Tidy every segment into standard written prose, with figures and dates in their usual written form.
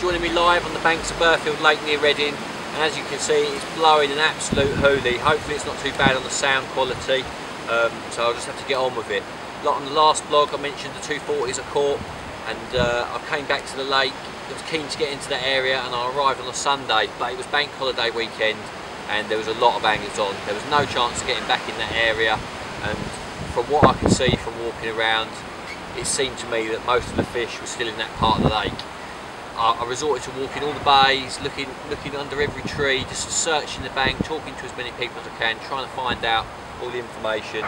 joining me live on the banks of Burfield Lake near Reading, and as you can see it's blowing an absolute hoolie. Hopefully it's not too bad on the sound quality, so I'll just have to get on with it. Like on the last vlog I mentioned the 240s I caught, and I came back to the lake. I was keen to get into that area and I arrived on a Sunday, but it was bank holiday weekend and there was a lot of hangers on. There was no chance of getting back in that area, and from what I could see from walking around, it seemed to me that most of the fish were still in that part of the lake. I resorted to walking all the bays, looking under every tree, just searching the bank, talking to as many people as I can, trying to find out all the information.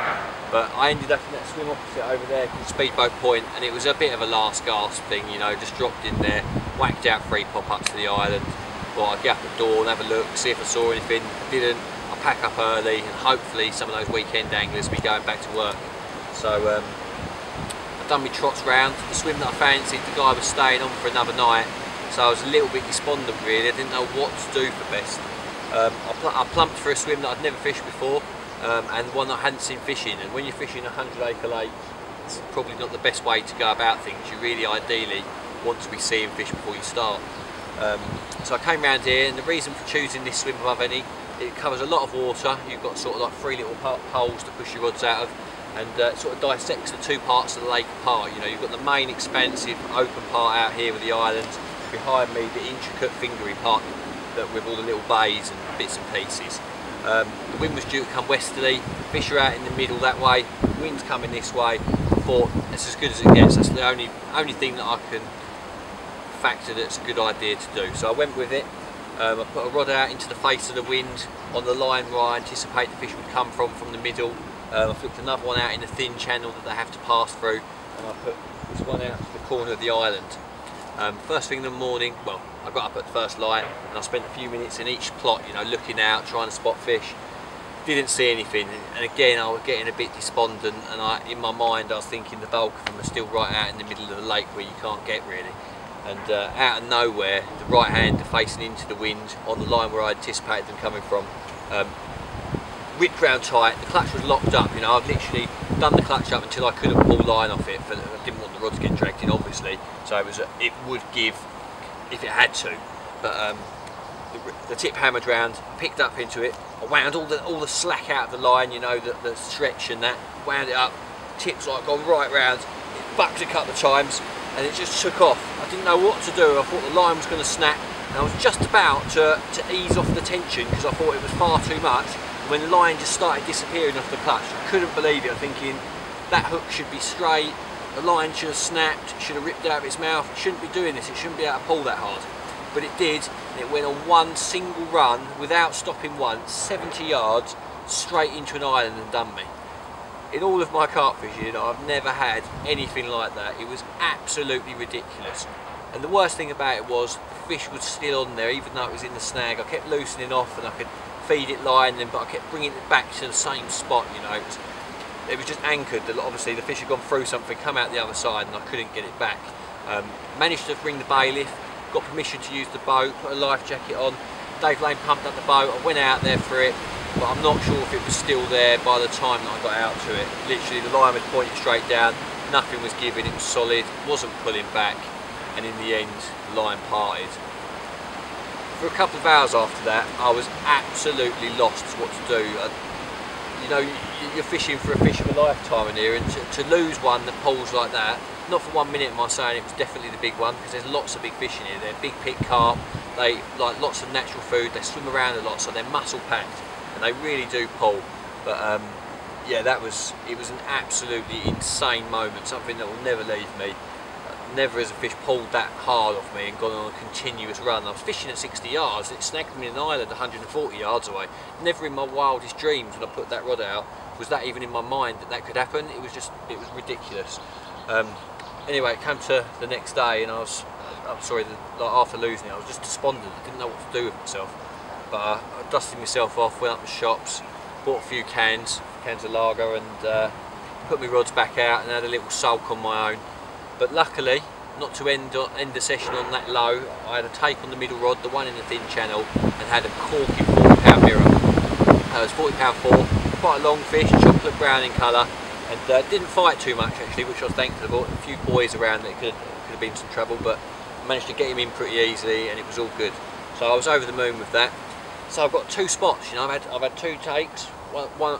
But I ended up in that swim opposite over there called Speedboat Point, and it was a bit of a last gasp thing, you know, just dropped in there, whacked out 3 pop-ups to the island. Thought I'd get up at dawn, have a look, see if I saw anything. I didn't. I'll pack up early and hopefully some of those weekend anglers will be going back to work. So I've done my trots round. The swim that I fancied, the guy was staying on for another night, so I was a little bit despondent really. I didn't know what to do for best. I plumped for a swim that I'd never fished before, and one I hadn't seen fishing. And when you're fishing a 100-acre lake, it's probably not the best way to go about things. You really ideally want to be seeing fish before you start. So I came round here, and the reason for choosing this swim above any, it covers a lot of water. You've got sort of like 3 little holes to push your rods out of, and it sort of dissects the 2 parts of the lake apart. You know, you've got the main expansive open part out here with the islands, behind me the intricate fingery part with all the little bays and bits and pieces. The wind was due to come westerly, fish are out in the middle that way, the wind's coming this way. I thought it's as good as it gets. That's the only thing that I can factor that's a good idea to do. So I went with it. I put a rod out into the face of the wind on the line where I anticipate the fish would come from the middle. I flipped another one out in a thin channel that they have to pass through, and I put this one out to the corner of the island. First thing in the morning, well, I got up at the first light and I spent a few minutes in each plot, you know, looking out, trying to spot fish. Didn't see anything, and again I was getting a bit despondent, and in my mind I was thinking the bulk of them are still right out in the middle of the lake where you can't get really. And out of nowhere, the right hand facing into the wind on the line where I anticipated them coming from, whipped round tight. The clutch was locked up, you know. I'd literally done the clutch up until I couldn't pull line off it. I didn't want the rod to get dragged in, obviously, so it would give if it had to. But the tip hammered round, picked up into it. I wound all the slack out of the line, you know, the stretch and that. Wound it up. Tip's like gone right round. It bucked a couple of times, and it just took off. I didn't know what to do. I thought the line was going to snap, and I was just about to ease off the tension because I thought it was far too much. When the line just started disappearing off the clutch, I couldn't believe it. I'm thinking that hook should be straight, the line should have snapped, it should have ripped out of its mouth. It shouldn't be doing this, it shouldn't be able to pull that hard. But it did, and it went on one single run without stopping once, 70 yards, straight into an island and done me. In all of my carp fishing, I've never had anything like that. It was absolutely ridiculous. And the worst thing about it was the fish was still on there, even though it was in the snag. I kept loosening off and I could feed it line, but I kept bringing it back to the same spot, you know. It was just anchored. Obviously the fish had gone through something, come out the other side, and I couldn't get it back. Managed to bring the bailiff, got permission to use the boat, put a life jacket on. Dave Lane pumped up the boat, I went out there for it, but I'm not sure if it was still there by the time that I got out to it. Literally the line was pointing straight down, nothing was giving, it was solid, wasn't pulling back, and in the end the line parted. For a couple of hours after that, I was absolutely lost as what to do. You know, you're fishing for a fish of a lifetime in here, and to lose one that pulls like that, not for 1 minute am I saying it was definitely the big one, because there's lots of big fish in here. They're big pit carp, they like lots of natural food, they swim around a lot, so they're muscle packed, and they really do pull. But yeah, it was an absolutely insane moment, something that will never leave me. Never has a fish pulled that hard off me and gone on a continuous run. I was fishing at 60 yards, it snagged me in an island 140 yards away. Never in my wildest dreams when I put that rod out was that even in my mind that could happen. It was ridiculous. Anyway, it came to the next day, and I'm sorry, after losing it, I was just despondent. I didn't know what to do with myself. But I dusted myself off, went up to the shops, bought a few cans of lager, and put my rods back out and had a little sulk on my own. But luckily, not to end the session on that low, I had a take on the middle rod, the one in the thin channel, and had a corking 40-pound mirror. It was 40-pound 4, quite a long fish, chocolate brown in colour, and didn't fight too much actually, which I was thankful about. A few boys around that could have been some trouble, but managed to get him in pretty easily, and it was all good. So I was over the moon with that. So I've got 2 spots, you know, I've had 2 takes, one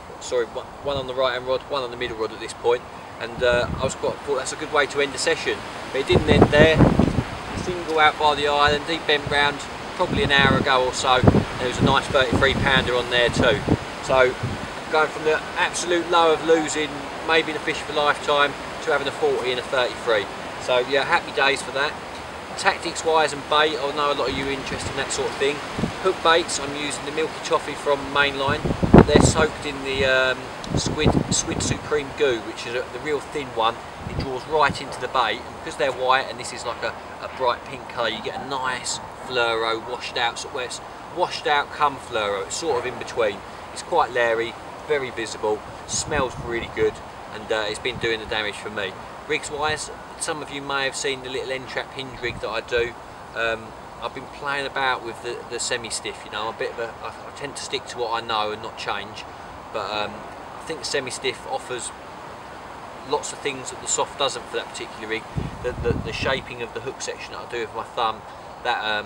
on the right hand rod, one on the middle rod at this point, and I thought that's a good way to end the session. But it didn't end there. The single out by the island, he bent round probably an hour ago or so. There was a nice 33 pounder on there too. So going from the absolute low of losing maybe the fish for lifetime to having a 40 and a 33. So yeah, happy days for that. Tactics wise and bait, I know a lot of you are interested in that sort of thing. Hook baits, I'm using the Milky Toffee from Mainline. They're soaked in the Squid Supreme goo, which is the real thin one. It draws right into the bait, and because they're white and this is like a bright pink colour, you get a nice fluoro, washed out, washed out cum fluoro. It's sort of in between. It's quite leery, very visible, smells really good, and it's been doing the damage for me. Rigs wise, some of you may have seen the little end trap hinge rig that I do. I've been playing about with the semi-stiff, you know. I tend to stick to what I know and not change, but I think the semi-stiff offers lots of things that the soft doesn't for that particular rig. The shaping of the hook section that I do with my thumb, that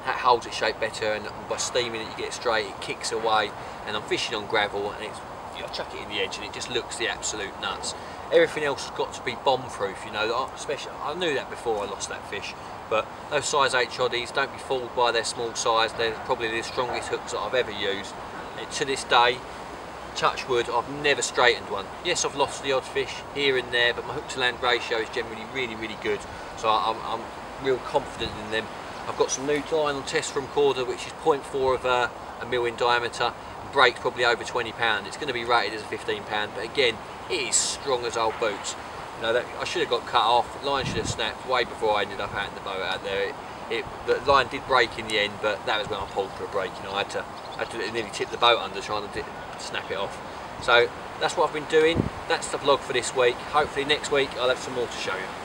holds its shape better, and by steaming it you get it straight, it kicks away, and I'm fishing on gravel and it's, I chuck it in the edge and it just looks the absolute nuts. Everything else has got to be bomb proof, you know. Especially, I knew that before I lost that fish, but those size 8 choddies, don't be fooled by their small size. They're probably the strongest hooks that I've ever used. To this day, touch wood, I've never straightened one. Yes, I've lost the odd fish here and there, but my hook to land ratio is generally really good, so I'm real confident in them. I've got some new line on test from Korda, which is 0.4 of a mil in diameter, and breaks probably over 20 pound. It's going to be rated as a 15 pound, but again, it is strong as old boots. You know, that I should have got cut off. The line should have snapped way before I ended up out in the boat out there. The line did break in the end, but that was when I pulled for a break. You know, I had to nearly tip the boat under trying to snap it off. So that's what I've been doing. That's the vlog for this week. Hopefully next week I'll have some more to show you.